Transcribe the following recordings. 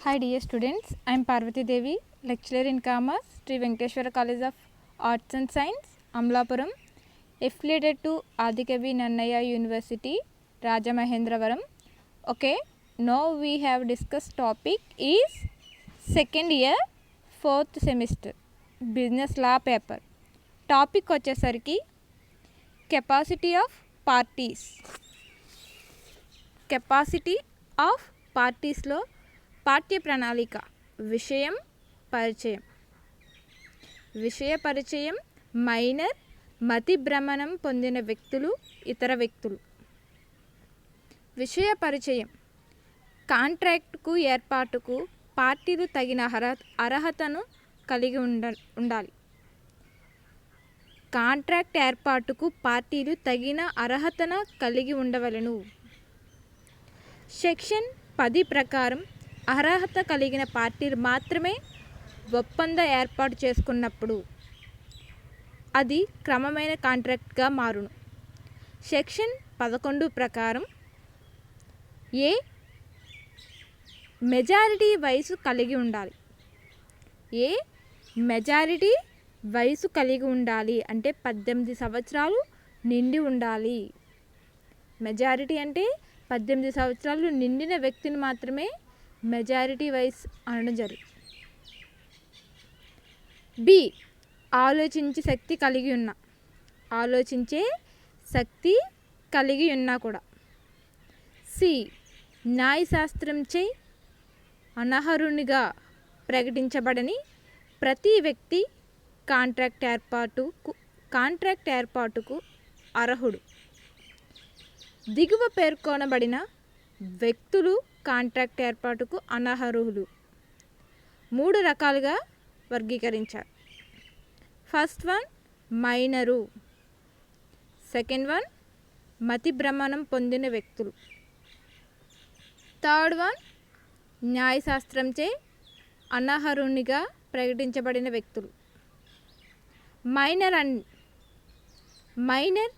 Hi dear students, I am Parvati Devi, lecturer in Commerce, Sri Venkateshwara College of Arts and Science, Amlapuram, affiliated to Adikavi Nannaya University, Rajamahendravaram. Okay, now we have discussed topic is second year, 4th semester, business law paper. Topic వచ్చేసరికి capacity of పార్టీస్లో పాఠ్య ప్రణాళిక విషయ పరిచయం minor మతి భ్రమణం పొందిన వ్యక్తులు ఇతర వ్యక్తులు. విషయ పరిచయం కాంట్రాక్టుకు ఏర్పాటుకు పార్టీలు తగిన అర్హతను కలిగి ఉండాలి. కాంట్రాక్ట్ ఏర్పాటుకు పార్టీలు తగిన అర్హతను కలిగి ఉండవలెను. సెక్షన్ 10 ప్రకారం అర్హత కలిగిన పార్టీలు మాత్రమే ఒప్పంద ఏర్పాటు చేసుకున్నప్పుడు అది క్రమమైన కాంట్రాక్ట్గా మారును. సెక్షన్ 11 ప్రకారం మెజారిటీ వయసు కలిగి ఉండాలి అంటే 18 సంవత్సరాలు నిండి ఉండాలి. మెజారిటీ అంటే 18 సంవత్సరాలు నిండిన వ్యక్తిని మాత్రమే మెజారిటీ వయసు అనడం జరుగుతుంది. బి ఆలోచించే శక్తి కలిగి ఉన్నా కూడా. సి న్యాయశాస్త్రంచే అనర్హునిగా ప్రకటించబడని ప్రతి వ్యక్తి కాంట్రాక్ట్ ఏర్పాటుకు అర్హుడు. దిగువ పేర్కొనబడిన వ్యక్తులు కాంట్రాక్ట్ ఏర్పాటుకు అనర్హులు. 3 రకాలుగా వర్గీకరించారు. First one minor, second one మతి భ్రమణం పొందిన వ్యక్తులు, థర్డ్ వన్ న్యాయశాస్త్రంచే అనర్హునిగా ప్రకటించబడిన వ్యక్తులు. మైనర్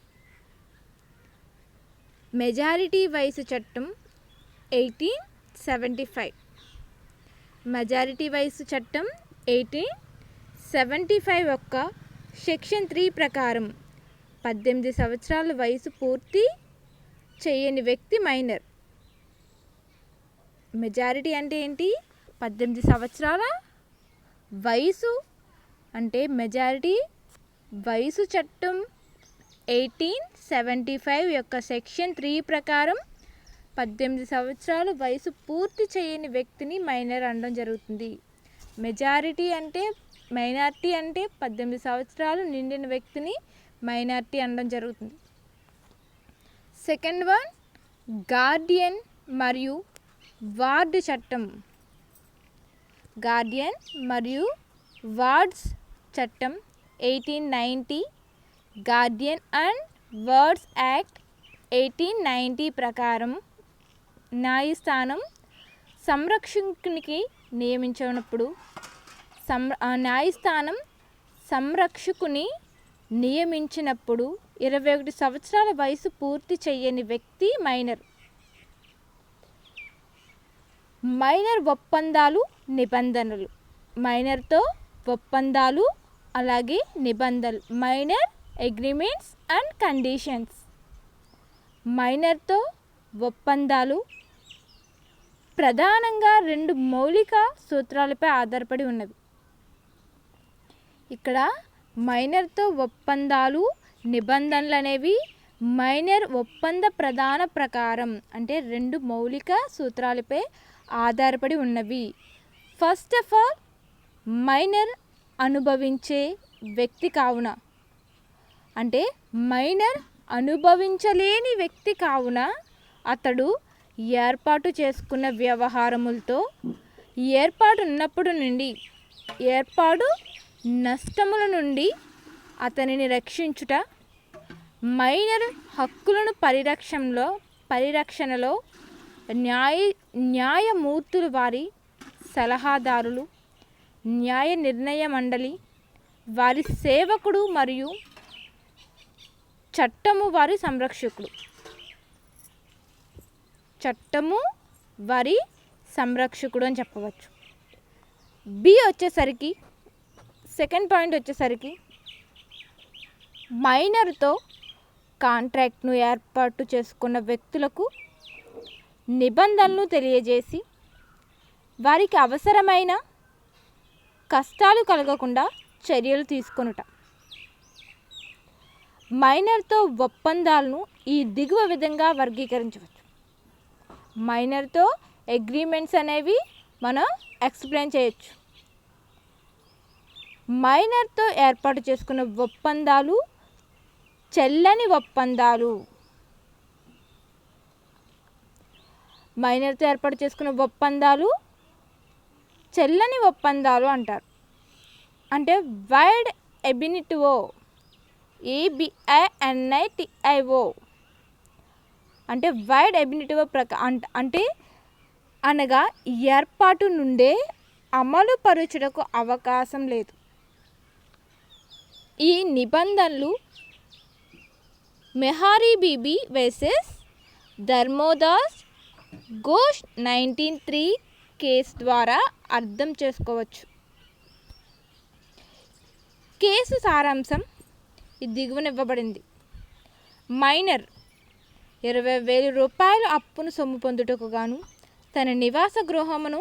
మెజారిటీ వయసు చట్టం 1875 మెజారిటీ వయసు చట్టం 1875 యొక్క సెక్షన్ 3 ప్రకారం 18 సంవత్సరాల వయసు పూర్తి చేయని వ్యక్తి మైనర్. మెజారిటీ అంటే ఏంటి? 18 సంవత్సరాల వయసు అంటే మెజారిటీ వయసు చట్టం 1875 యొక్క సెక్షన్ 3 ప్రకారం 18 సంవత్సరాలు వయసు పూర్తి చేయని వ్యక్తిని మైనర్ అనడం జరుగుతుంది. మైనారిటీ అంటే 18 సంవత్సరాలు నిండిన వ్యక్తిని మైనారిటీ అనడం జరుగుతుంది. సెకండ్ వన్ గార్డియన్ మరియు వార్డ్ చట్టం. గార్డియన్ మరియు వార్డ్స్ చట్టం 1890, గార్డియన్ అండ్ వార్డ్స్ యాక్ట్ 1890 ప్రకారం న్యాయస్థానం సంరక్షకునికి నియమించినప్పుడు న్యాయస్థానం సంరక్షకుని నియమించినప్పుడు 21 సంవత్సరాల వయసు పూర్తి చేయని వ్యక్తి మైనర్. మైనర్ ఒప్పందాలు నిబంధనలు. మైనర్తో ఒప్పందాలు అలాగే నిబంధనలు. Minor agreements and conditions. మైనర్తో ఒప్పందాలు ప్రధానంగా 2 మౌలిక సూత్రాలపై ఆధారపడి ఉన్నవి. ఇక్కడ మైనర్తో ఒప్పందాలు నిబంధనలు అనేవి మైనర్ ఒప్పంద ప్రధాన ప్రకారం అంటే 2 మౌలిక సూత్రాలపై ఆధారపడి ఉన్నవి. ఫస్ట్ ఆఫ్ ఆల్ మైనర్ అనుభవించే వ్యక్తి కావున అంటే మైనర్ అనుభవించలేని వ్యక్తి కావున అతడు ఏర్పాటు చేసుకున్న వ్యవహారములతో ఏర్పాటు నష్టముల నుండి అతనిని రక్షించుట, మైనర్ హక్కులను పరిరక్షణలో న్యాయమూర్తులు వారి సలహాదారులు, న్యాయ నిర్ణయ మండలి వారి సేవకుడు మరియు చట్టము వారి సంరక్షకుడు. చట్టము వారి సంరక్షకుడు అని చెప్పవచ్చు. బి వచ్చేసరికి సెకండ్ పాయింట్ వచ్చేసరికి మైనర్తో కాంట్రాక్ట్ను ఏర్పాటు చేసుకున్న వ్యక్తులకు నిబంధనలు తెలియజేసి వారికి అవసరమైన కష్టాలు కలగకుండా చర్యలు తీసుకొనుట. మైనర్తో ఒప్పందాలను ఈ దిగువ విధంగా వర్గీకరించవచ్చు. మైనర్తో అగ్రిమెంట్స్ అనేవి మనం ఎక్స్ప్లెయిన్ చేయొచ్చు. మైనర్తో ఏర్పాటు చేసుకున్న ఒప్పందాలు చెల్లని ఒప్పందాలు. మైనర్తో ఏర్పాటు చేసుకున్న ఒప్పందాలు చెల్లని ఒప్పందాలు అంటారు. అంటే వైడ్ ఎబినిటివో, EBINITIO అంటే వైడ్ ఎబినిటివో అంటే అనగా ఏర్పాటు నుండే అమలు పరుచుటకు అవకాశం లేదు. ఈ నిబంధనలు మెహారీ బీబీ వర్సెస్ ధర్మోదాస్ ఘోష్ 1903 కేసు ద్వారా అర్థం చేసుకోవచ్చు. కేసు సారాంశం ఈ దిగువన ఇవ్వబడింది. మైనర్ 20,000 రూపాయలు అప్పును సొమ్ము పొందుటకు గాను తన నివాస గృహమును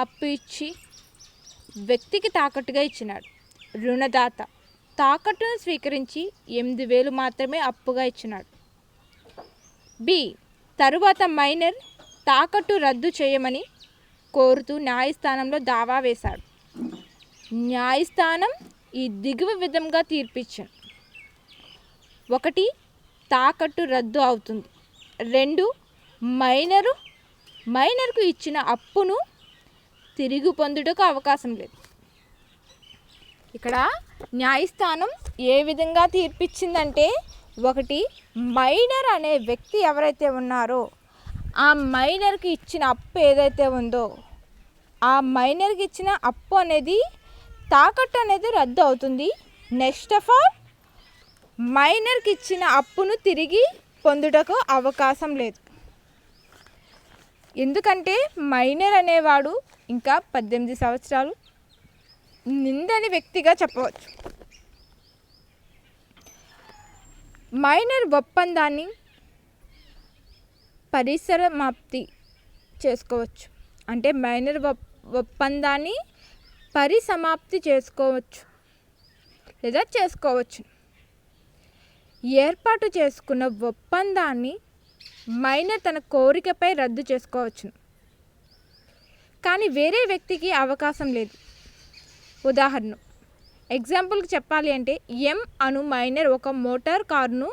అప్పు ఇచ్చి వ్యక్తికి తాకట్టుగా ఇచ్చినాడు. రుణదాత తాకట్టును స్వీకరించి 8,000 మాత్రమే అప్పుగా ఇచ్చినాడు. బి తరువాత మైనర్ తాకట్టు రద్దు చేయమని కోరుతూ న్యాయస్థానంలో దావా వేశాడు. న్యాయస్థానం ఈ దిగువ విధంగా తీర్పిచ్చాను. 1 తాకట్టు రద్దు అవుతుంది. 2 మైనర్కు ఇచ్చిన అప్పును తిరిగి పొందుటకు అవకాశం లేదు. ఇక్కడ న్యాయస్థానం ఏ విధంగా తీర్పిచ్చిందంటే 1 మైనర్ అనే వ్యక్తి ఎవరైతే ఉన్నారో ఆ మైనర్కి ఇచ్చిన అప్పు ఏదైతే ఉందో ఆ మైనర్కి ఇచ్చిన అప్పు అనేది తాకట్టు అనేది రద్దు అవుతుంది. నెక్స్ట్ ఆఫ్ ఆల్ మైనర్కి ఇచ్చిన అప్పును తిరిగి పొందుటకు అవకాశం లేదు. ఎందుకంటే మైనర్ అనేవాడు ఇంకా 18 సంవత్సరాలు నిండని వ్యక్తిగా చెప్పవచ్చు. మైనర్ ఒప్పందాన్ని పరిసమాప్తి చేసుకోవచ్చు. అంటే మైనర్ ఒప్పందాన్ని పరిసమాప్తి చేసుకోవచ్చు లేదా చేసుకోవచ్చు. ఏర్పాటు చేసుకున్న ఒప్పందాన్ని మైనర్ తన కోరికపై రద్దు చేసుకోవచ్చు, కానీ వేరే వ్యక్తికి అవకాశం లేదు. ఉదాహరణ ఎగ్జాంపుల్కి చెప్పాలి అంటే ఎం అను మైనర్ ఒక మోటార్ కారును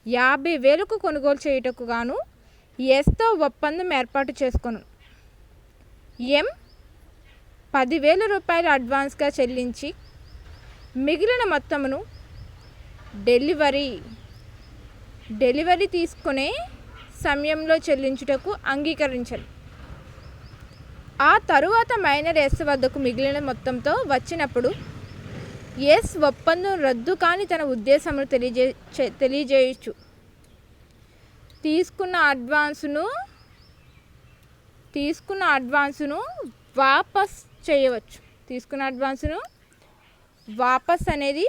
50,000కు కొనుగోలు చేయుటకు గాను ఎస్తో ఒప్పందం ఏర్పాటు చేసుకొను. ఎం 10,000 రూపాయలు అడ్వాన్స్గా చెల్లించి మిగిలిన మొత్తమును డెలివరీ తీసుకునే సమయంలో చెల్లించుటకు అంగీకరించాలి. ఆ తరువాత మైనర్ ఎస్ వద్దకు మిగిలిన మొత్తంతో వచ్చినప్పుడు ఎస్ ఒప్పందం రద్దు కాని తన ఉద్దేశమును తెలియజేయచ్చు. తీసుకున్న అడ్వాన్సును వాపస్ చేయవచ్చు. తీసుకున్న అడ్వాన్సును వాపస్ అనేది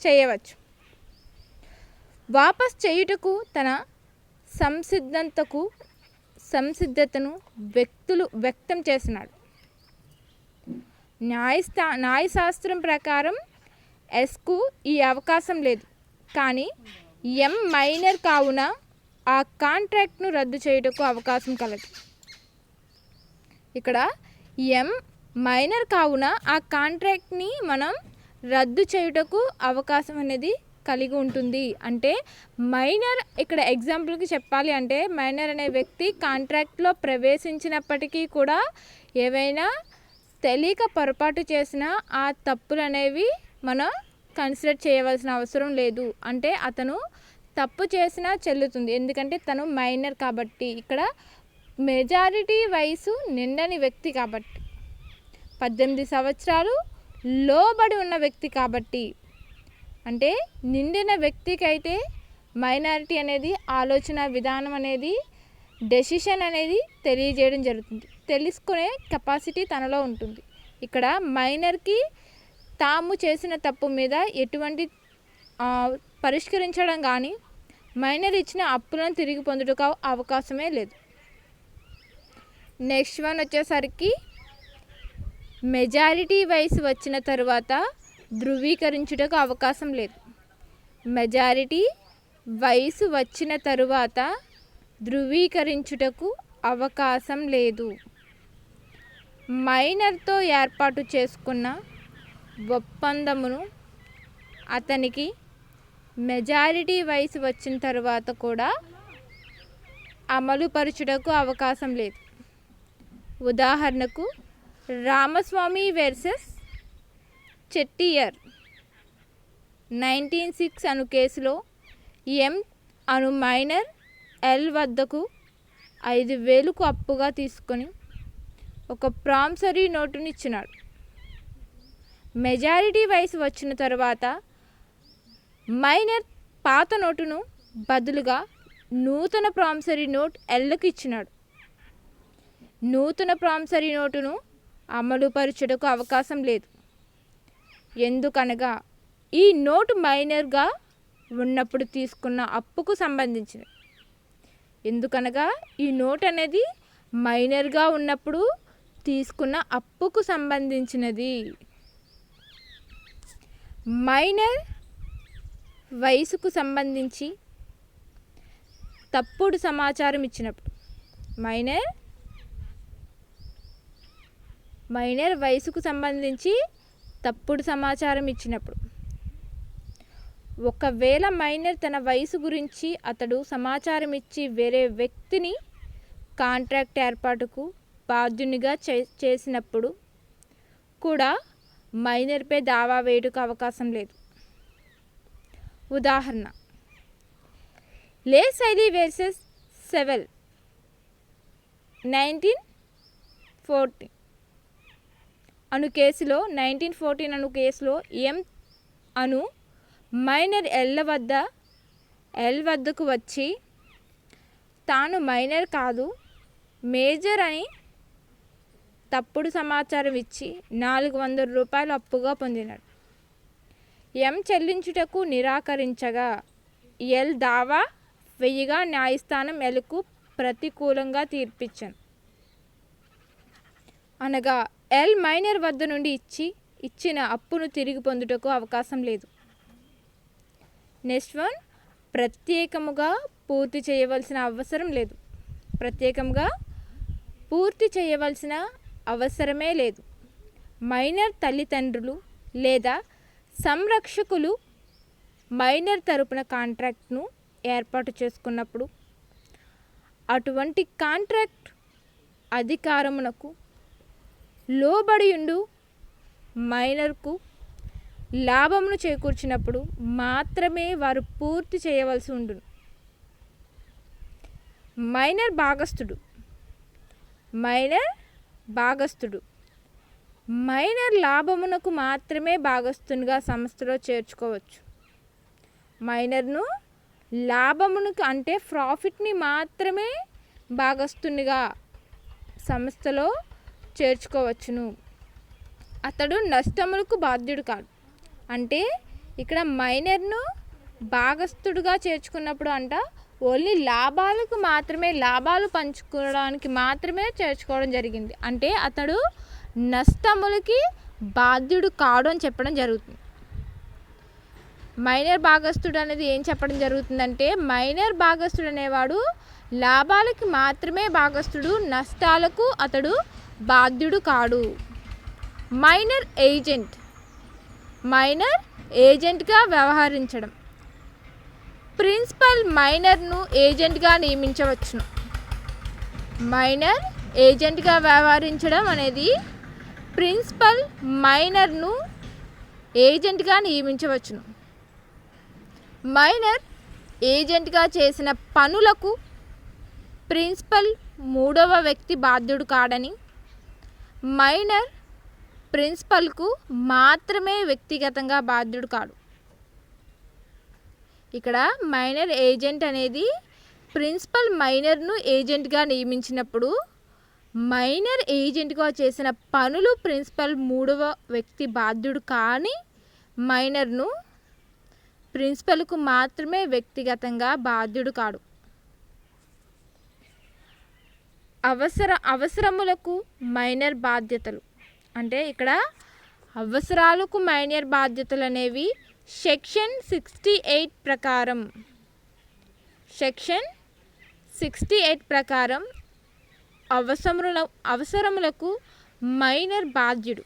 చేయవచ్చు. వాపస్ చేయుటకు తన సంసిద్ధతను వ్యక్తం చేసినాడు. న్యాయశాస్త్రం ప్రకారం ఎస్కు ఈ అవకాశం లేదు, కానీ ఎం మైనర్ కావున ఆ కాంట్రాక్ట్ను రద్దు చేయుటకు అవకాశం కలదు. ఇక్కడ ఎం మైనర్ కావున ఆ కాంట్రాక్ట్ని మనం రద్దు చేయుటకు అవకాశం అనేది కలిగి ఉంటుంది. అంటే మైనర్ ఇక్కడ ఎగ్జాంపుల్కి చెప్పాలి అంటే మైనర్ అనే వ్యక్తి కాంట్రాక్ట్లో ప్రవేశించినప్పటికీ కూడా ఏవైనా తెలియక పొరపాటు చేసినా ఆ తప్పులు అనేవి మనం కన్సిడర్ చేయవలసిన అవసరం లేదు. అంటే అతను తప్పు చేసినా చెల్లుతుంది, ఎందుకంటే తను మైనర్ కాబట్టి. ఇక్కడ మెజారిటీ వయసు నిండని వ్యక్తి కాబట్టి, 18 సంవత్సరాలు లోబడి ఉన్న వ్యక్తి కాబట్టి, అంటే నిండిన వ్యక్తికి అయితే మైనారిటీ అనేది ఆలోచన విధానం అనేది డెసిషన్ అనేది తెలియజేయడం జరుగుతుంది. తెలుసుకునే కెపాసిటీ తనలో ఉంటుంది. ఇక్కడ మైనర్కి తాము చేసిన తప్పు మీద ఎటువంటి పరిష్కరించడం కానీ మైనర్ ఇచ్చిన అప్పులను తిరిగి పొందుటకు అవకాశమే లేదు. నెక్స్ట్ వన్ వచ్చేసరికి మెజారిటీ వయసు వచ్చిన తర్వాత ధృవీకరించుటకు అవకాశం లేదు. మెజారిటీ వయసు వచ్చిన తరువాత ధృవీకరించుటకు అవకాశం లేదు. మైనర్తో ఏర్పాటు చేసుకున్న ఒప్పందమును అతనికి మెజారిటీ వయసు వచ్చిన తర్వాత కూడా అమలుపరచుటకు అవకాశం లేదు. ఉదాహరణకు రామస్వామి వర్సెస్ చెట్టియర్ 1906 అను కేసులో ఎం అను మైనర్ ఎల్ వద్దకు 5,000కు అప్పుగా తీసుకొని ఒక ప్రామిసరీ నోటుని ఇచ్చినాడు. మెజారిటీ వయసు వచ్చిన తర్వాత మైనర్ పాత నోటును బదులుగా నూతన ప్రామిసరీ నోట్ ఎల్కు ఇచ్చినాడు. నూతన ప్రామిసరీ నోటును అమలుపరచుటకు అవకాశం లేదు. ఎందుకనగా ఈ నోటు మైనర్గా ఉన్నప్పుడు తీసుకున్న అప్పుకు సంబంధించినది. ఎందుకనగా ఈ నోట్ అనేది మైనర్గా ఉన్నప్పుడు తీసుకున్న అప్పుకు సంబంధించినది. మైనర్ వయసుకు సంబంధించి తప్పుడు సమాచారం ఇచ్చినప్పుడు మైనర్ వయసుకు సంబంధించి తప్పుడు సమాచారం ఇచ్చినప్పుడు ఒకవేళ మైనర్ తన వయసు గురించి అతడు సమాచారం ఇచ్చి వేరే వ్యక్తిని కాంట్రాక్ట్ ఏర్పాటుకు బాధ్యునిగా చేసినప్పుడు కూడా మైనర్పై దావా వేయుటకు అవకాశం లేదు. ఉదాహరణ లే శైలి వర్సెస్ సెవెల్ 1914 అను కేసులో 1914 అను కేసులో ఎం అను మైనర్ ఎల్ వద్దకు వచ్చి తాను మైనర్ కాదు మేజర్ అని తప్పుడు సమాచారం ఇచ్చి 400 రూపాయలు అప్పుగా పొందినాడు. ఎం చెల్లించుటకు నిరాకరించగా ఎల్ దావా వెయ్యిగా న్యాయస్థానం ఎల్కు ప్రతికూలంగా తీర్పిచ్చాను. అనగా ఎల్ మైనర్ వద్ద నుండి ఇచ్చిన అప్పును తిరిగి పొందుటకు అవకాశం లేదు. నెక్స్ట్ వన్ ప్రత్యేకముగా పూర్తి చేయవలసిన అవసరం లేదు. ప్రత్యేకంగా పూర్తి చేయవలసిన అవసరమే లేదు. మైనర్ తల్లిదండ్రులు లేదా సంరక్షకులు మైనర్ తరపున కాంట్రాక్ట్ను ఏర్పాటు చేసుకున్నప్పుడు అటువంటి కాంట్రాక్ట్ అధికారమునకు లోబడియుండు మైనర్కు లాభమును చేకూర్చినప్పుడు మాత్రమే వారు పూర్తి చేయవలసి ఉండును. మైనర్ భాగస్థుడు మైనర్ లాభమునకు మాత్రమే భాగస్థునిగా సంస్థలో చేర్చుకోవచ్చు. మైనర్ను లాభమునకు అంటే ప్రాఫిట్ని మాత్రమే భాగస్థునిగా సంస్థలో చేర్చుకోవచ్చును. అతడు నష్టములకు బాధ్యుడు కాదు. అంటే ఇక్కడ మైనర్ను భాగస్థుడుగా చేర్చుకున్నప్పుడు ఓన్లీ లాభాలు పంచుకోవడానికి మాత్రమే చేర్చుకోవడం జరిగింది. అంటే అతడు నష్టములకి బాధ్యుడు కాడు అని చెప్పడం జరుగుతుంది. మైనర్ భాగస్థుడు అనేది ఏం చెప్పడం జరుగుతుందంటే మైనర్ భాగస్థుడు అనేవాడు లాభాలకి మాత్రమే భాగస్థుడు, నష్టాలకు అతడు బాధ్యుడు కాడు. మైనర్ ఏజెంట్గా వ్యవహరించడం. ప్రిన్సిపల్ మైనర్ను ఏజెంట్గా నియమించవచ్చును. మైనర్ ఏజెంట్గా వ్యవహరించడం అనేది ప్రిన్సిపల్ మైనర్ను ఏజెంట్గా నియమించవచ్చును. మైనర్ ఏజెంట్గా చేసిన పనులకు ప్రిన్సిపల్ మూడవ వ్యక్తి బాధ్యుడు కాడని, మైనర్ ప్రిన్సిపల్కు మాత్రమే వ్యక్తిగతంగా బాధ్యుడు కాడు. ఇక్కడ మైనర్ ఏజెంట్ అనేది ప్రిన్సిపల్ మైనర్ను ఏజెంట్గా నియమించినప్పుడు మైనర్ ఏజెంట్గా చేసిన పనులు ప్రిన్సిపల్ మూడవ వ్యక్తి బాధ్యుడు కానీ మైనర్ను ప్రిన్సిపల్కు మాత్రమే వ్యక్తిగతంగా బాధ్యుడు కాడు. అవసరములకు మైనర్ బాధ్యతలు అంటే ఇక్కడ అవసరాలకు మైనర్ బాధ్యతలు అనేవి సెక్షన్ 68 ప్రకారం అవసరములకు మైనర్ బాధ్యుడు.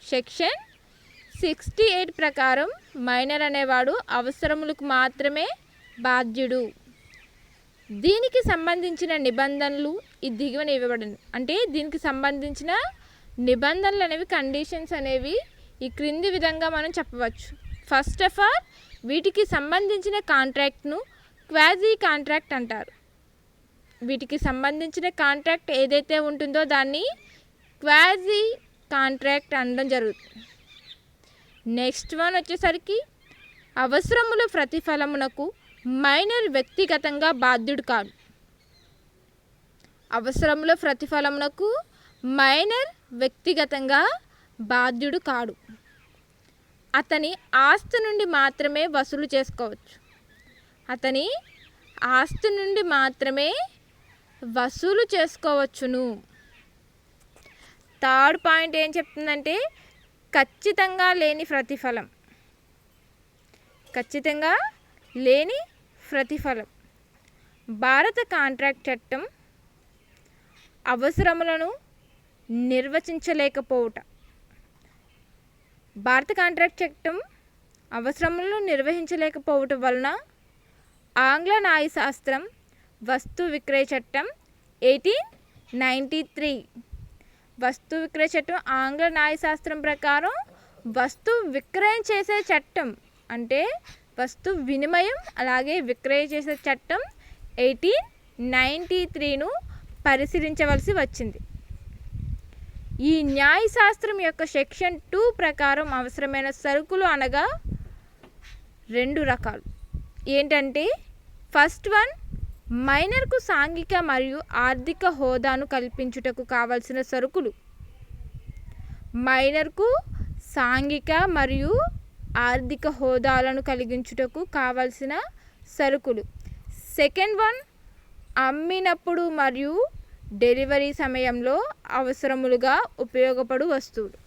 సెక్షన్ 68 ప్రకారం మైనర్ అనేవాడు అవసరములకు మాత్రమే బాధ్యుడు. దీనికి సంబంధించిన నిబంధనలు ఈ దిగువన ఇవ్వబడింది. అంటే దీనికి సంబంధించిన నిబంధనలు అనేవి కండిషన్స్ అనేవి ఈ క్రింది విధంగా మనం చెప్పవచ్చు. ఫస్ట్ ఆఫ్ ఆల్ వీటికి సంబంధించిన కాంట్రాక్ట్ను క్వాజీ కాంట్రాక్ట్ అంటారు. వీటికి సంబంధించిన కాంట్రాక్ట్ ఏదైతే ఉంటుందో దాన్ని క్వాజీ కాంట్రాక్ట్ అనడం జరుగుతుంది. నెక్స్ట్ వన్ వచ్చేసరికి అవసరముల ప్రతిఫలమునకు మైనర్ వ్యక్తిగతంగా బాధ్యుడు కాదు. అవసరముల ప్రతిఫలమునకు మైనర్ వ్యక్తిగతంగా బాధ్యుడు కాడు. అతని ఆస్తి నుండి మాత్రమే వసూలు చేసుకోవచ్చు. అతని ఆస్తి నుండి మాత్రమే వసూలు చేసుకోవచ్చును. థర్డ్ పాయింట్ ఏం చెప్తుందంటే ఖచ్చితంగా లేని ప్రతిఫలం. ఖచ్చితంగా లేని ప్రతిఫలం. భారత కాంట్రాక్ట్ చట్టం అవసరములను నిర్వచించలేకపోవుట. భారత కాంట్రాక్ట్ చట్టం అవసరములను నిర్వహించలేకపోవటం వలన ఆంగ్ల న్యాయశాస్త్రం వస్తు విక్రయ చట్టం 1893 వస్తు విక్రయ చట్టం ఆంగ్ల న్యాయశాస్త్రం ప్రకారం వస్తు విక్రయం చేసే చట్టం అంటే వస్తు వినిమయం అలాగే విక్రయ చేసే చట్టం 1893ను పరిశీలించవలసి వచ్చింది. ఈ న్యాయశాస్త్రం యొక్క సెక్షన్ 2 ప్రకారం అవసరమైన సరుకులు అనగా 2 రకాలు. ఏంటంటే ఫస్ట్ వన్ మైనర్కు సాంఘిక మరియు ఆర్థిక హోదాను కల్పించుటకు కావలసిన సరుకులు. మైనర్కు సాంఘిక మరియు ఆర్థిక హోదాలను కలిగించుటకు కావలసిన సరుకులు. సెకండ్ వన్ అమ్మినప్పుడు మరియు డెలివరీ సమయంలో అవసరములుగా ఉపయోగపడు వస్తువులు.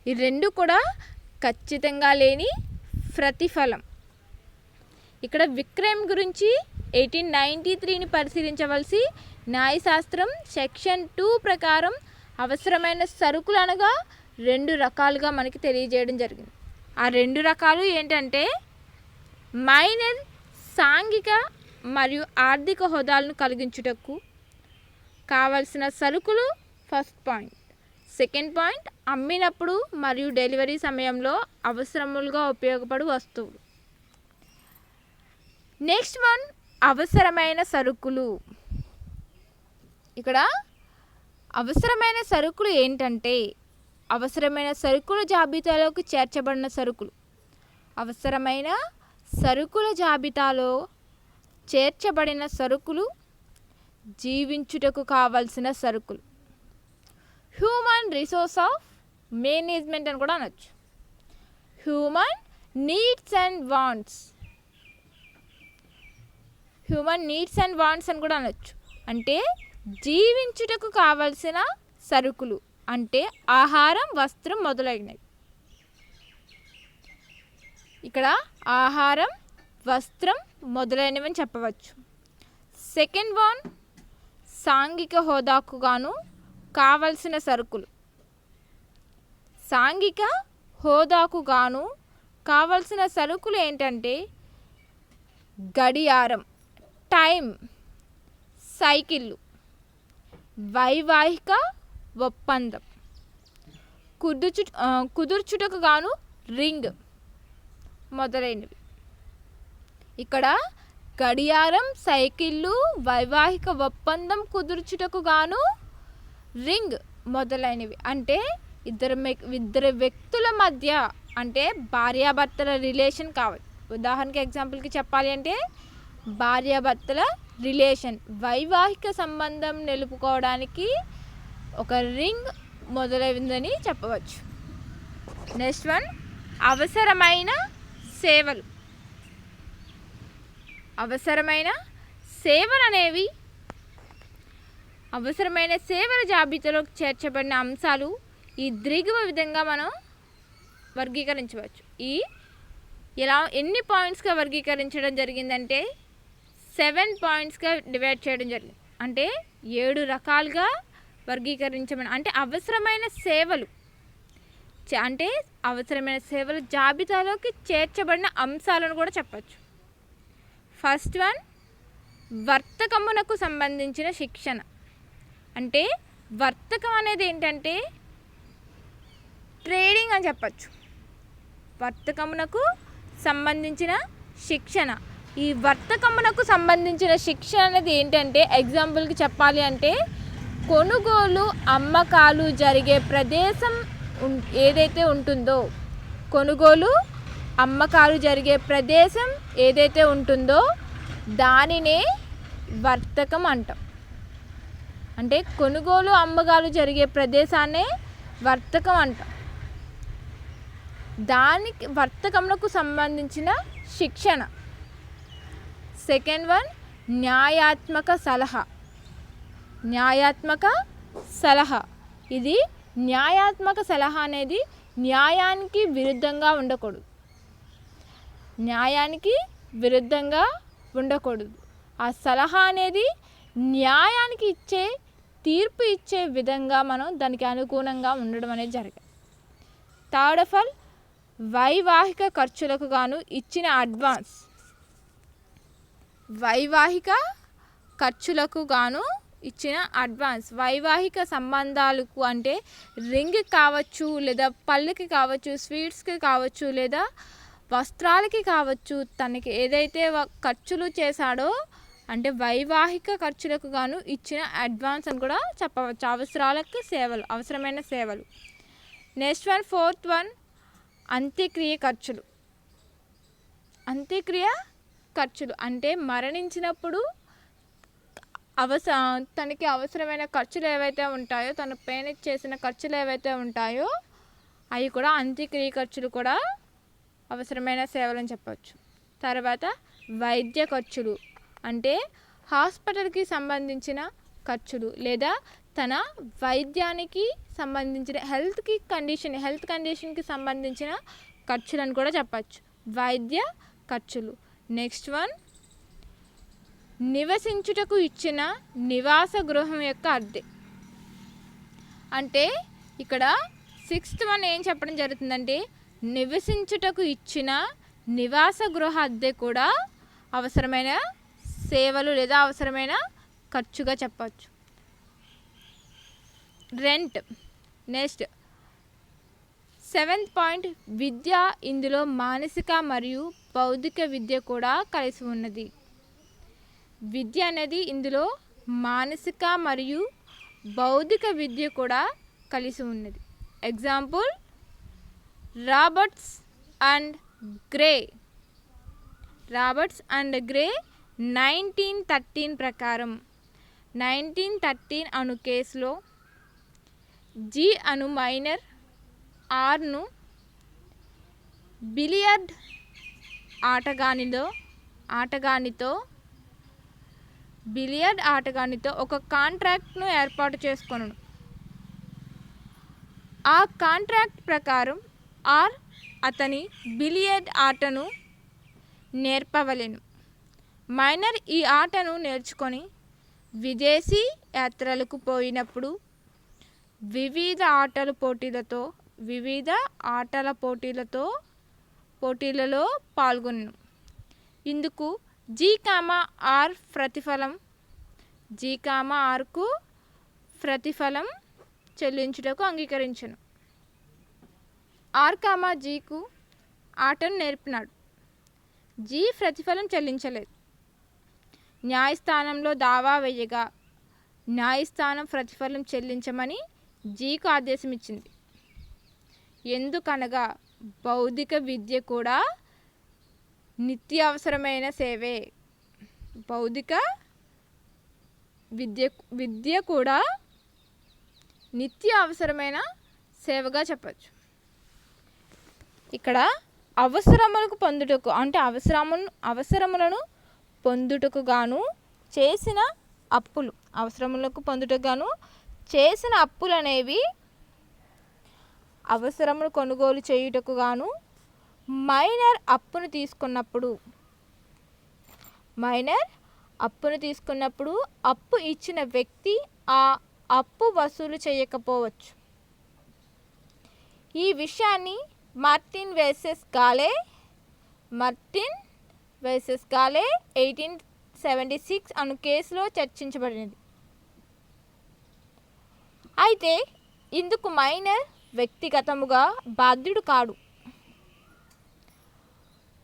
ఈ 2 కూడా ఖచ్చితంగా లేని ప్రతిఫలం. ఇక్కడ విక్రయం గురించి 1893ని పరిశీలించవలసి న్యాయశాస్త్రం సెక్షన్ 2 ప్రకారం అవసరమైన సరుకులు అనగా 2 రకాలుగా మనకి తెలియజేయడం జరిగింది. ఆ 2 రకాలు ఏంటంటే మైనర్ సాంఘిక మరియు ఆర్థిక హోదాలను కలిగించుటకు కావలసిన సరుకులు ఫస్ట్ పాయింట్. సెకండ్ పాయింట్ అమ్మినప్పుడు మరియు డెలివరీ సమయంలో అవసరములుగా ఉపయోగపడు వస్తువులు. నెక్స్ట్ వన్ అవసరమైన సరుకులు. ఇక్కడ అవసరమైన సరుకులు ఏంటంటే అవసరమైన సరుకుల జాబితాలోకి చేర్చబడిన సరుకులు. అవసరమైన సరుకుల జాబితాలో చేర్చబడిన సరుకులు జీవించుటకు కావలసిన సరుకులు. హ్యూమన్ రిసోర్స్ ఆఫ్ మేనేజ్మెంట్ అని కూడా అనొచ్చు. Human needs and wants. Human needs and wants అని కూడా అనొచ్చు. అంటే జీవించుటకు కావలసిన సరుకులు అంటే ఆహారం, వస్త్రం మొదలైనవి. ఇక్కడ ఆహారం, వస్త్రం మొదలైనవి అని చెప్పవచ్చు. సెకండ్ వన్ సాంఘిక హోదాకు గాను కావలసిన సరుకులు. సాంఘిక హోదాకు గాను కావలసిన సరుకులు ఏంటంటే గడియారం, టైం, సైకిళ్ళు, వైవాహిక ఒప్పందం, కుదుర్చుటకు గాను రింగ్ మొదలైనవి. ఇక్కడ గడియారం, సైకిళ్ళు, వైవాహిక ఒప్పందం, కుదుర్చుటకు గాను రింగ్ మొదలైనవి. అంటే ఇద్దరు వ్యక్తుల మధ్య అంటే భార్యాభర్తల రిలేషన్ కావాలి. ఉదాహరణకి ఎగ్జాంపుల్కి చెప్పాలి అంటే భార్యాభర్తల రిలేషన్, వైవాహిక సంబంధం నిలుపుకోవడానికి ఒక రింగ్ మొదలైందని చెప్పవచ్చు. నెక్స్ట్ వన్, అవసరమైన సేవలు. అవసరమైన సేవలు అనేవి అవసరమైన సేవల జాబితాలోకి చేర్చబడిన అంశాలు ఈ దిగువ విధంగా మనం వర్గీకరించవచ్చు. ఇలా ఎన్ని పాయింట్స్గా వర్గీకరించడం జరిగిందంటే 7 పాయింట్స్గా డివైడ్ చేయడం జరిగింది. అంటే 7 రకాలుగా వర్గీకరించమని, అంటే అవసరమైన సేవలు అంటే అవసరమైన సేవల జాబితాలోకి చేర్చబడిన అంశాలను కూడా చెప్పచ్చు. ఫస్ట్ వన్, వర్తకమునకు సంబంధించిన శిక్షణ. అంటే వర్తకం అనేది ఏంటంటే ట్రేడింగ్ అని చెప్పచ్చు. వర్తకమునకు సంబంధించిన శిక్షణ. ఈ వర్తకమునకు సంబంధించిన శిక్షణ అనేది ఏంటంటే, ఎగ్జాంపుల్కి చెప్పాలి అంటే కొనుగోలు అమ్మకాలు జరిగే ప్రదేశం ఏదైతే ఉంటుందో, కొనుగోలు అమ్మకాలు జరిగే ప్రదేశం ఏదైతే ఉంటుందో దానినే వర్తకం అంటాం. అంటే కొనుగోలు అమ్మకాలు జరిగే ప్రదేశాన్నే వర్తకం అంటాం. దానికి వర్తకమునకు సంబంధించిన శిక్షణ. సెకండ్ వన్, న్యాయాత్మక సలహా. న్యాయాత్మక సలహా, ఇది న్యాయాత్మక సలహా అనేది న్యాయానికి విరుద్ధంగా ఉండకూడదు. న్యాయానికి విరుద్ధంగా ఉండకూడదు. ఆ సలహా అనేది న్యాయానికి తీర్పు ఇచ్చే విధంగా మనం దానికి అనుగుణంగా ఉండడం అనేది జరగాలి. థర్డ్ ఆఫ్ ఆల్, వైవాహిక ఖర్చులకు గాను ఇచ్చిన అడ్వాన్స్. వైవాహిక ఖర్చులకు గాను ఇచ్చిన అడ్వాన్స్. వైవాహిక సంబంధాలకు అంటే రింగ్ కావచ్చు, లేదా పళ్ళకి కావచ్చు, స్వీట్స్కి కావచ్చు, లేదా వస్త్రాలకి కావచ్చు, తనకి ఏదైతే ఖర్చులు చేశాడో అంటే వైవాహిక ఖర్చులకు గాను ఇచ్చిన అడ్వాన్స్ అని కూడా చెప్పవచ్చు. అవసరాలకు సేవలు, అవసరమైన సేవలు. నెక్స్ట్ వన్, ఫోర్త్ వన్, అంత్యక్రియ ఖర్చులు. అంత్యక్రియ ఖర్చులు అంటే మరణించినప్పుడు తనకి అవసరమైన ఖర్చులు ఏవైతే ఉంటాయో, తను పైన చేసిన ఖర్చులు ఏవైతే ఉంటాయో అవి కూడా అంత్యక్రియ ఖర్చులు కూడా అవసరమైన సేవలని చెప్పవచ్చు. తర్వాత వైద్య ఖర్చులు అంటే హాస్పిటల్కి సంబంధించిన ఖర్చులు, లేదా తన వైద్యానికి సంబంధించిన హెల్త్ కండిషన్కి సంబంధించిన ఖర్చులను కూడా చెప్పచ్చు. వైద్య ఖర్చులు. నెక్స్ట్ వన్, నివసించుటకు ఇచ్చిన నివాస గృహం యొక్క అద్దె. అంటే ఇక్కడ 6th వన్ ఏం చెప్పడం జరుగుతుందంటే, నివసించుటకు ఇచ్చిన నివాస గృహ అద్దె కూడా అవసరమైన సేవలు లేదా అవసరమైన ఖర్చుగా చెప్పచ్చు. రెంట్. నెక్స్ట్ 7th పాయింట్, విద్య. ఇందులో మానసిక మరియు బౌద్ధిక విద్య కూడా కలిసి ఉన్నది. విద్య అనేది ఇందులో మానసిక మరియు బౌద్ధిక విద్య కూడా కలిసి ఉన్నది. ఎగ్జాంపుల్, రాబర్ట్స్ అండ్ గ్రే 1913 ప్రకారం 1913 అను కేసులో జి అను మైనర్ ఆర్ను బిలియర్డ్ ఆటగానితో ఒక కాంట్రాక్ట్ను ఏర్పాటు చేసుకొనును. ఆ కాంట్రాక్ట్ ప్రకారం ఆర్ అతని బిలియర్డ్ ఆటను నేర్పవలెను. మైనర్ ఈ ఆటను నేర్చుకొని విదేశీ యాత్రలకు పోయినప్పుడు వివిధ ఆటల పోటీలలో పాల్గొను. ఇందుకు ఆర్కు ప్రతిఫలం చెల్లించుటకు అంగీకరించను. జీకు ఆటను నేర్పినాడు. జీ ప్రతిఫలం చెల్లించలేదు. న్యాయస్థానంలో దావా వేయగా న్యాయస్థానం ప్రతిఫలం చెల్లించమని జీకు ఆదేశం ఇచ్చింది. ఎందుకనగా బౌద్ధిక విద్య కూడా నిత్యావసరమైన సేవే. బౌద్ధిక విద్య కూడా నిత్య అవసరమైన సేవగా చెప్పచ్చు. ఇక్కడ అవసరములకు పొందుటకు అంటే అవసరములను పొందుటకు గాను చేసిన అప్పులు, అవసరములకు పొందుటకు గాను చేసిన అప్పులు అనేవి అవసరములు కొనుగోలు చేయుటకు గాను మైనర్ అప్పును తీసుకున్నప్పుడు అప్పు ఇచ్చిన వ్యక్తి ఆ అప్పు వసూలు చేయకపోవచ్చు. ఈ విషయాన్ని మార్టిన్ వర్సెస్ గాలే 1876 అను కేసులో చర్చించబడినది. అయితే ఇందుకు మైనర్ వ్యక్తిగతముగా బాధ్యుడు కాడు.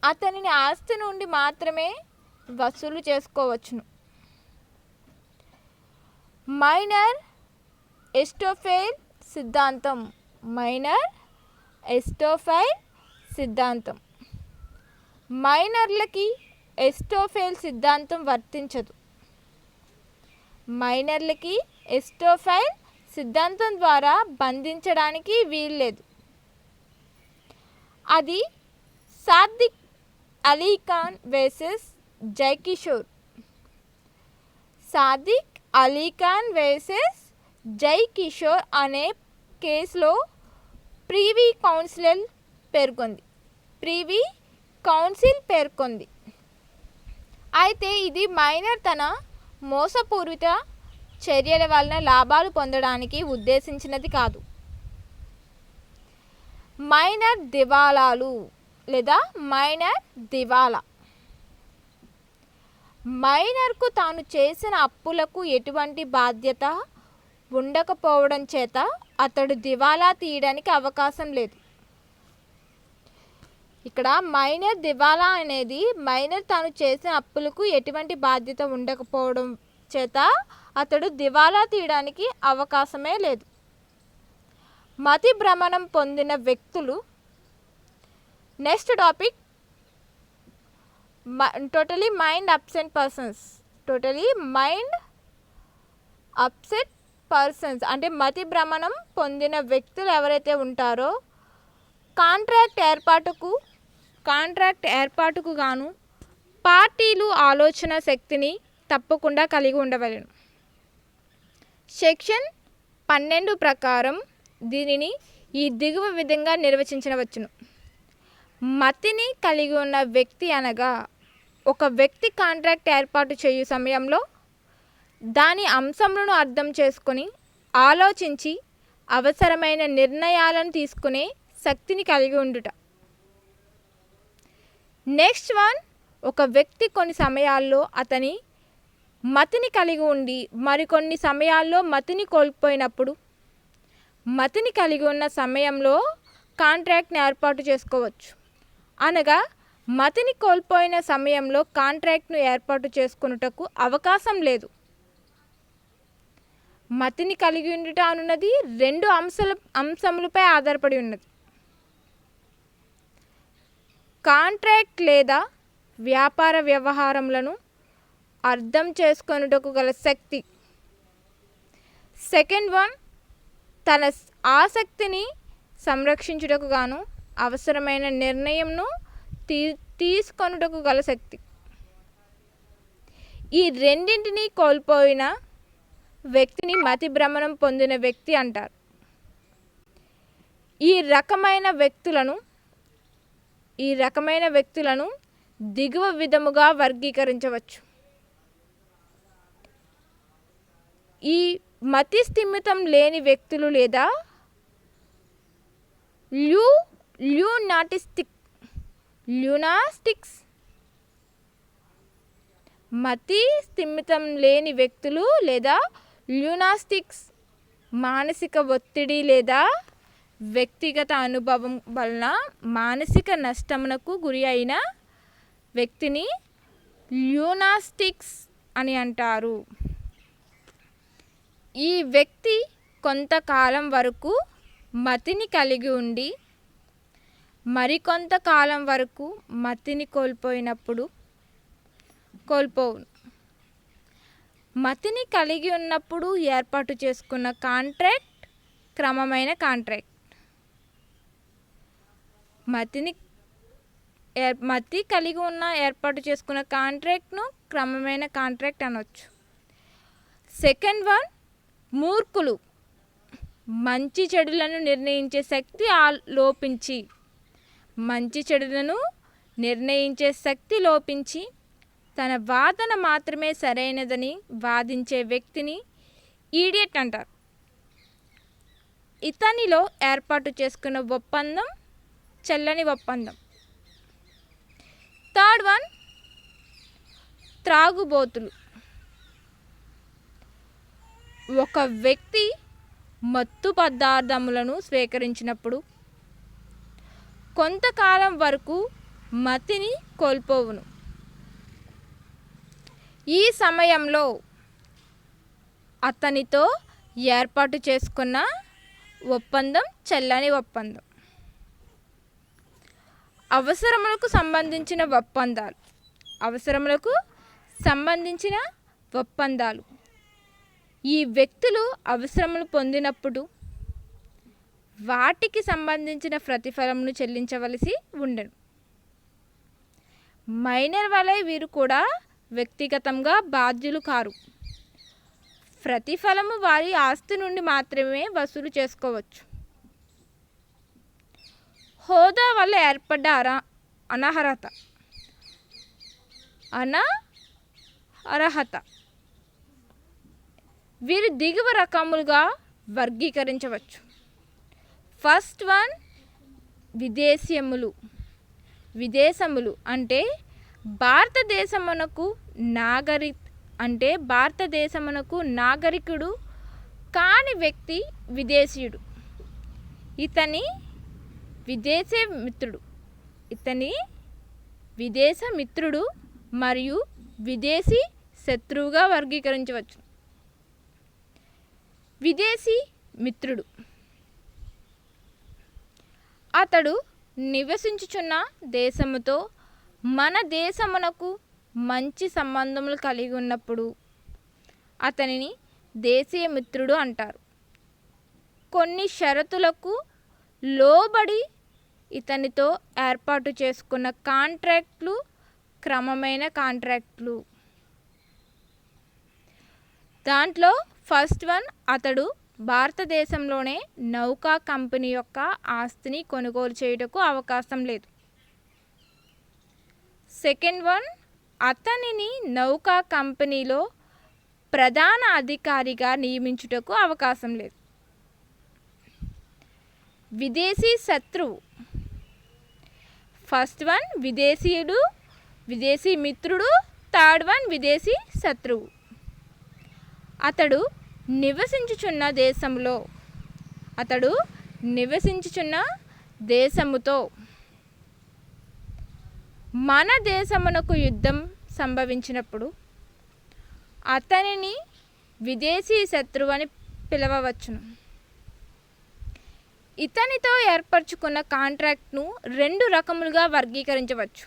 అతనిని ఆస్తి నుండి మాత్రమే వసూలు చేసుకోవచ్చును. మైనర్ ఎస్టోఫెల్ సిద్ధాంతం మైనర్లకి ఎస్టోఫెల్ సిద్ధాంతం వర్తించదు. మైనర్లకి ఎస్టోఫెల్ సిద్ధాంతం ద్వారా బంధించడానికి వీల్లేదు. అది సాదిక్ అలీ ఖాన్ వర్సెస్ జై కిషోర్ అనే కేసులో ప్రివీ కౌన్సిల్ పేర్కొంది. అయితే ఇది మైనర్ తన మోసపూరిత చర్యల వలన లాభాలు పొందడానికి ఉద్దేశించినది కాదు. మైనర్ దివాలాలు లేదా మైనర్ దివాలా మైనర్కు తాను చేసిన అప్పులకు ఎటువంటి బాధ్యత ఉండకపోవడం చేత అతడు దివాలా తీయడానికి అవకాశం లేదు. ఇక్కడ మైనర్ దివాలా అనేది మైనర్ తాను చేసిన అప్పులకు ఎటువంటి బాధ్యత ఉండకపోవడం చేత అతడు దివాలా తీయడానికి అవకాశమే లేదు. మతి భ్రమణం పొందిన వ్యక్తులు. Next topic totally mind upset persons అంటే మతి భ్రమణం పొందిన వ్యక్తులు ఎవరైతే ఉంటారో కాంట్రాక్ట్ ఏర్పాటుకు గాను పార్టీలు ఆలోచన శక్తిని తప్పకుండా కలిగి ఉండవలెను. సెక్షన్ 12 ప్రకారం దీనిని ఈ దిగువ విధంగా నిర్వచించవచ్చును. మతిని కలిగి ఉన్న వ్యక్తి అనగా ఒక వ్యక్తి కాంట్రాక్ట్ ఏర్పాటు చేయు సమయంలో దాని అంశములను అర్థం చేసుకొని ఆలోచించి అవసరమైన నిర్ణయాలను తీసుకునే శక్తిని కలిగి ఉండుట. నెక్స్ట్ వన్, ఒక వ్యక్తి కొన్ని సమయాల్లో అతని మతిని కలిగి ఉండి మరికొన్ని సమయాల్లో మతిని కోల్పోయినప్పుడు మతిని కలిగి ఉన్న సమయంలో కాంట్రాక్ట్ని ఏర్పాటు చేసుకోవచ్చు. అనగా మతిని కోల్పోయిన సమయంలో కాంట్రాక్ట్ను ఏర్పాటు చేసుకొనుటకు అవకాశం లేదు. మతిని కలిగి ఉండుట అనున్నది 2 అంశములపై ఆధారపడి ఉన్నది. కాంట్రాక్ట్ లేదా వ్యాపార వ్యవహారములను అర్థం చేసుకొనుటకు గల శక్తి. సెకండ్ వన్, తన ఆసక్తిని సంరక్షించుటకు గాను అవసరమైన నిర్ణయంను తీసుకొనుటకు గల శక్తి. ఈ రెండింటినీ కోల్పోయిన వ్యక్తిని మతి భ్రమణం పొందిన వ్యక్తి అంటారు. ఈ రకమైన వ్యక్తులను దిగువ విధముగా వర్గీకరించవచ్చు. ఈ మతి స్థిమితం లేని వ్యక్తులు లేదా ల్యూనాస్టిక్స్. మతి స్థిమితం లేని వ్యక్తులు లేదా ల్యూనాస్టిక్స్ మానసిక ఒత్తిడి లేదా వ్యక్తిగత అనుభవం వలన మానసిక నష్టమునకు గురి అయిన వ్యక్తిని ల్యూనాస్టిక్స్ అని అంటారు. ఈ వ్యక్తి కొంతకాలం వరకు మతిని కలిగి ఉండి మరికొంతకాలం వరకు మతిని కోల్పోవును. మతిని కలిగి ఉన్నప్పుడు ఏర్పాటు చేసుకున్న కాంట్రాక్ట్ క్రమమైన కాంట్రాక్ట్. మతి కలిగి ఉన్న ఏర్పాటు చేసుకున్న కాంట్రాక్ట్ను క్రమమైన కాంట్రాక్ట్ అనవచ్చు. సెకండ్ వన్, మూర్ఖులు. మంచి చెడులను నిర్ణయించే శక్తి లోపించి తన వాదన మాత్రమే సరైనదని వాదించే వ్యక్తిని ఈడియట్ అంటారు. ఇతనిలో ఏర్పాటు చేసుకున్న ఒప్పందం చెల్లని ఒప్పందం. Third one, త్రాగుబోతులు. ఒక వ్యక్తి మత్తు పదార్థములను స్వీకరించినప్పుడు కొంతకాలం వరకు మతిని కోల్పోవును. ఈ సమయంలో అతనితో ఏర్పాటు చేసుకున్న ఒప్పందం చెల్లని ఒప్పందం. అవసరములకు సంబంధించిన ఒప్పందాలు. ఈ వ్యక్తులు అవసరములు పొందినప్పుడు వాటికి సంబంధించిన ప్రతిఫలమును చెల్లించవలసి ఉండెను. మైనర్ వలె వీరు కూడా వ్యక్తిగతంగా బాధ్యులు కారు. ప్రతిఫలము వారి ఆస్తి నుండి మాత్రమే వసూలు చేసుకోవచ్చు. హోదా వల్ల ఏర్పడ్డ అనర్హత వీరు దిగువ రకములుగా వర్గీకరించవచ్చు. ఫస్ట్ వన్, విదేశములు అంటే భారతదేశమునకు నాగరికుడు కాని వ్యక్తి విదేశీయుడు. ఇతని విదేశ మిత్రుడు మరియు విదేశీ శత్రువుగా వర్గీకరించవచ్చు. విదేశీ మిత్రుడు అతడు నివసించుచున్న దేశముతో మన దేశమునకు మంచి సంబంధములు కలిగి ఉన్నప్పుడు అతనిని దేశీయ మిత్రుడు అంటారు. కొన్ని షరతులకు లోబడి ఇతనితో ఏర్పాటు చేసుకున్న కాంట్రాక్ట్లు క్రమమైన కాంట్రాక్ట్లు. దాంట్లో ఫస్ట్ వన్, అతడు భారతదేశంలోనే నౌకా కంపెనీ యొక్క ఆస్తిని కొనుగోలు చేయుటకు అవకాశం లేదు. సెకండ్ వన్, అతనిని నౌకా కంపెనీలో ప్రధాన అధికారిగా నియమించుటకు అవకాశం లేదు. విదేశీ శత్రువు. ఫస్ట్ వన్ విదేశీ మిత్రుడు. థర్డ్ వన్, విదేశీ శత్రువు. అతడు నివసించుచున్న దేశముతో మన దేశమునకు యుద్ధం సంభవించినప్పుడు అతనిని విదేశీ శత్రువు అని పిలవవచ్చును. ఇతనితో ఏర్పరచుకున్న కాంట్రాక్ట్ను రెండు రకములుగా వర్గీకరించవచ్చు.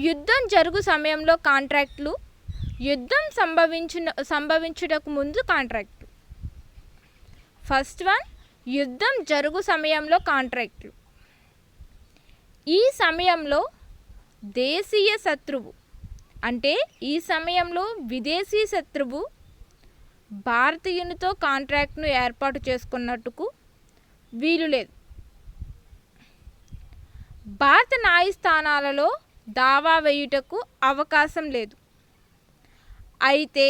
యుద్ధం జరుగు సమయంలో కాంట్రాక్ట్లు, యుద్ధం సంభవించుటకు ముందు కాంట్రాక్ట్లు. ఫస్ట్ వన్, యుద్ధం జరుగు సమయంలో కాంట్రాక్ట్లు. ఈ సమయంలో దేశీయ శత్రువు అంటే ఈ సమయంలో విదేశీ శత్రువు భారతీయునితో కాంట్రాక్ట్ను ఏర్పాటు చేసుకున్నట్టుకు వీలు లేదు. భారత న్యాయస్థానాలలో దావా వేయుటకు అవకాశం లేదు. అయితే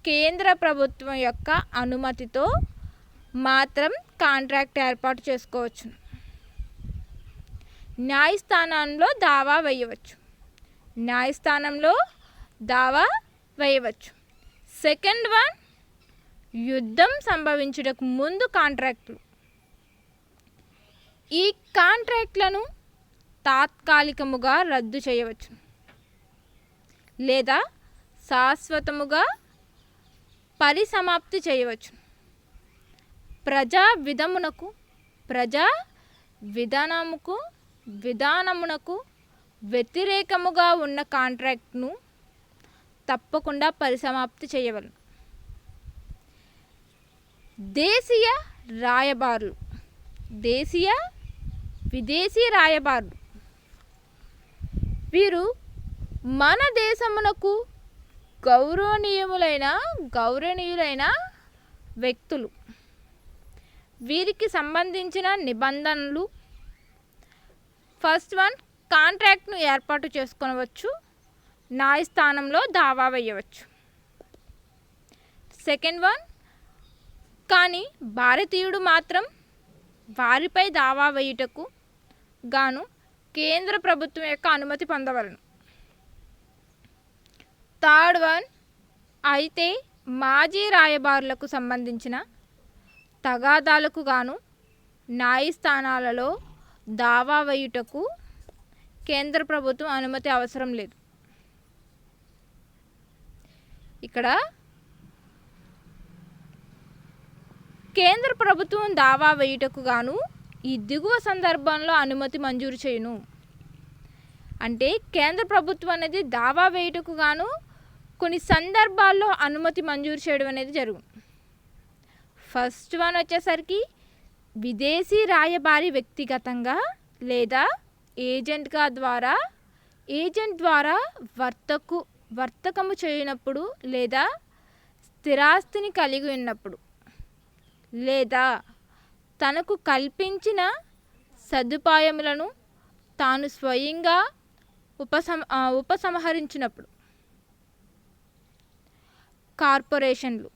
కేంద్ర ప్రభుత్వం యొక్క అనుమతితో మాత్రం కాంట్రాక్ట్ ఏర్పాటు చేసుకోవచ్చు. న్యాయస్థానంలో దావా వేయవచ్చు. సెకండ్ వన్, యుద్ధం సంభవించుటకు ముందు కాంట్రాక్టులు. ఈ కాంట్రాక్ట్లను తాత్కాలికముగా రద్దు చేయవచ్చు లేదా శాశ్వతముగా పరిసమాప్తి చేయవచ్చు. ప్రజా విధానమునకు వ్యతిరేకముగా ఉన్న కాంట్రాక్ట్ను తప్పకుండా పరిసమాప్తి చేయవలెను. దేశీయ రాయబారులు, దేశీయ విదేశీ రాయబారులు వీరు మన దేశమునకు గౌరవనీయులైన వ్యక్తులు. వీరికి సంబంధించిన నిబంధనలు: ఫస్ట్ వన్, కాంట్రాక్ట్ను ఏర్పాటు చేసుకొనవచ్చు, న్యాయస్థానంలో దావా వేయవచ్చు. సెకండ్ వన్, కానీ భారతీయుడు మాత్రం వారిపై దావా వేయుటకు గాను కేంద్ర ప్రభుత్వం యొక్క అనుమతి పొందవలెను. థర్డ్ వన్, అయితే మాజీ రాయబారులకు సంబంధించిన తగాదాలకు గాను న్యాయస్థానాలలో దావా వేయుటకు కేంద్ర ప్రభుత్వం అనుమతి అవసరం లేదు. ఇక్కడ కేంద్ర ప్రభుత్వం దావా వేయుటకు గాను ఈ దిగువ సందర్భంలో అనుమతి మంజూరు చేయును. అంటే కేంద్ర ప్రభుత్వం అనేది దావా వేయుటకు గాను కొన్ని సందర్భాల్లో అనుమతి మంజూరు చేయడం అనేది జరుగును. ఫస్ట్ వన్ వచ్చేసరికి విదేశీ రాయబారి వ్యక్తిగతంగా లేదా ఏజెంట్ ద్వారా వర్తకము చేయనప్పుడు, లేదా స్థిరాస్తిని కలిగి ఉన్నప్పుడు, లేదా తనకు కల్పించిన సదుపాయములను తాను స్వయంగా ఉపసంహరించినప్పుడు. కార్పొరేషన్లు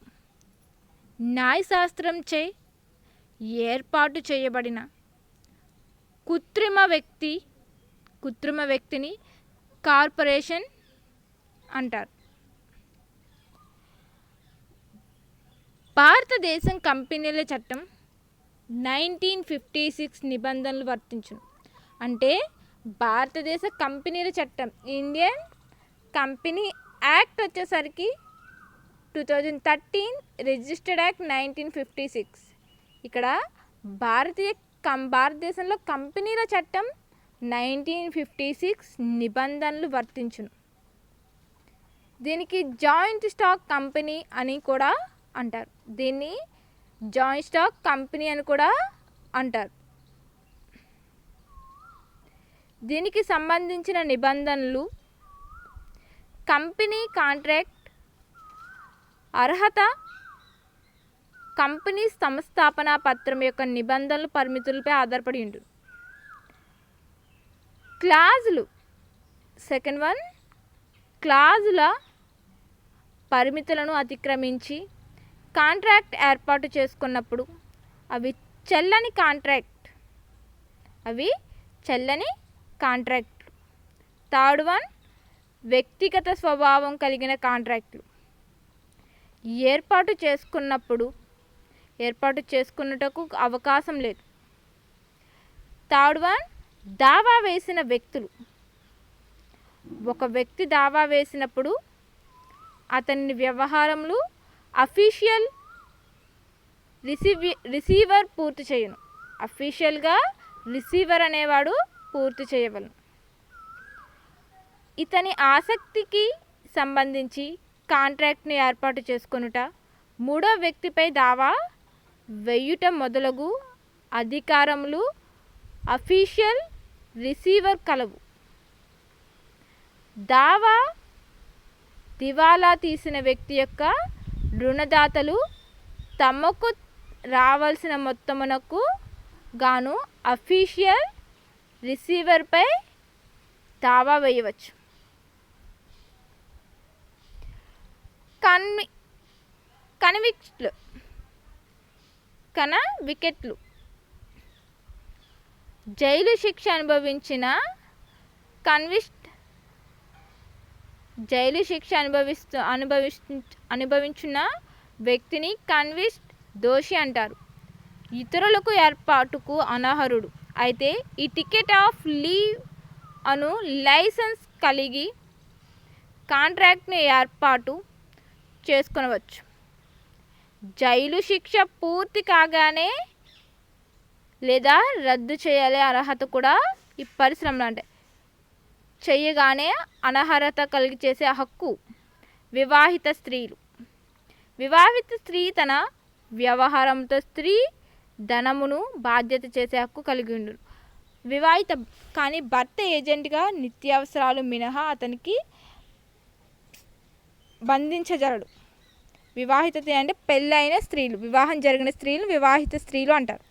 న్యాయశాస్త్రంచే ఏర్పాటు చేయబడిన కృత్రిమ వ్యక్తిని కార్పొరేషన్ అంటారు. భారతదేశం కంపెనీల చట్టం 1956 నిబంధనలు వర్తించును. అంటే భారతదేశ కంపెనీల చట్టం, ఇండియన్ కంపెనీ యాక్ట్ వచ్చేసరికి 2013, రిజిస్టర్డ్ యాక్ట్ 1956. ఇక్కడ భారతదేశంలో కంపెనీల చట్టం 1956 నిబంధనలు వర్తించును. దీనికి జాయింట్ స్టాక్ కంపెనీ అని కూడా అంటారు. దీన్ని జాయింట్ స్టాక్ కంపెనీ అని కూడా అంటారు. దీనికి సంబంధించిన నిబంధనలు: కంపెనీ కాంట్రాక్ట్, అర్హత, కంపెనీ సంస్థాపన పత్రం యొక్క నిబంధనలు, పరిమితులపై ఆధారపడి ఉంటుంది. క్లాజులు. సెకండ్ వన్, క్లాజుల పరిమితులను అతిక్రమించి కాంట్రాక్ట్ ఏర్పాటు చేసుకున్నప్పుడు అవి చెల్లని కాంట్రాక్ట్. థర్డ్ వన్, వ్యక్తిగత స్వభావం కలిగిన కాంట్రాక్టులు ఏర్పాటు చేసుకున్నటకు అవకాశం లేదు. థర్డ్ వన్, దావా వేసిన వ్యక్తులు. ఒక వ్యక్తి దావా వేసినప్పుడు అతని వ్యవహారములు అఫీషియల్ రిసీవర్ పూర్తి చేయను. అఫీషియల్గా రిసీవర్ అనేవాడు పూర్తి చేయవలను. ఇతని ఆసక్తికి సంబంధించి కాంట్రాక్ట్ని ఏర్పాటు చేసుకొనుట, మూడో వ్యక్తిపై దావా వేయుట మొదలగు అధికారములు అఫీషియల్ రిసీవర్ కలవు. దివాలా తీసిన వ్యక్తి యొక్క రుణదాతలు తమకు రావాల్సిన మొత్తమునకు గాను అఫీషియల్ రిసీవర్పై దావా వేయవచ్చు. కన్విక్ట్లు జైలు శిక్ష అనుభవించిన వ్యక్తిని కన్విక్ట్ దోషి అంటారు. ఇతరులకు ఏర్పాటుకు అనర్హుడు. అయితే ఈ టికెట్ ఆఫ్ లీవ్ అను లైసెన్స్ కలిగి కాంట్రాక్ట్ని ఏర్పాటు చేసుకొనవచ్చు. జైలు శిక్ష పూర్తి కాగానే లేదా రద్దు చేయాలి అర్హత కూడా ఈ పరిశ్రమలో అంటే చేయగానే అనర్హత కలిగి చేసే హక్కు వివాహిత స్త్రీలు. వివాహిత స్త్రీ తన వ్యవహారంతో స్త్రీ ధనమును బాధ్యత చేసే హక్కు కలిగి ఉండును. వివాహిత కానీ భర్త ఏజెంట్గా నిత్యావసరాలు మినహా అతనికి బంధించజలడు. వివాహిత అంటే పెళ్ళైన స్త్రీలు, వివాహం జరిగిన స్త్రీలు వివాహిత స్త్రీలు అంటారు.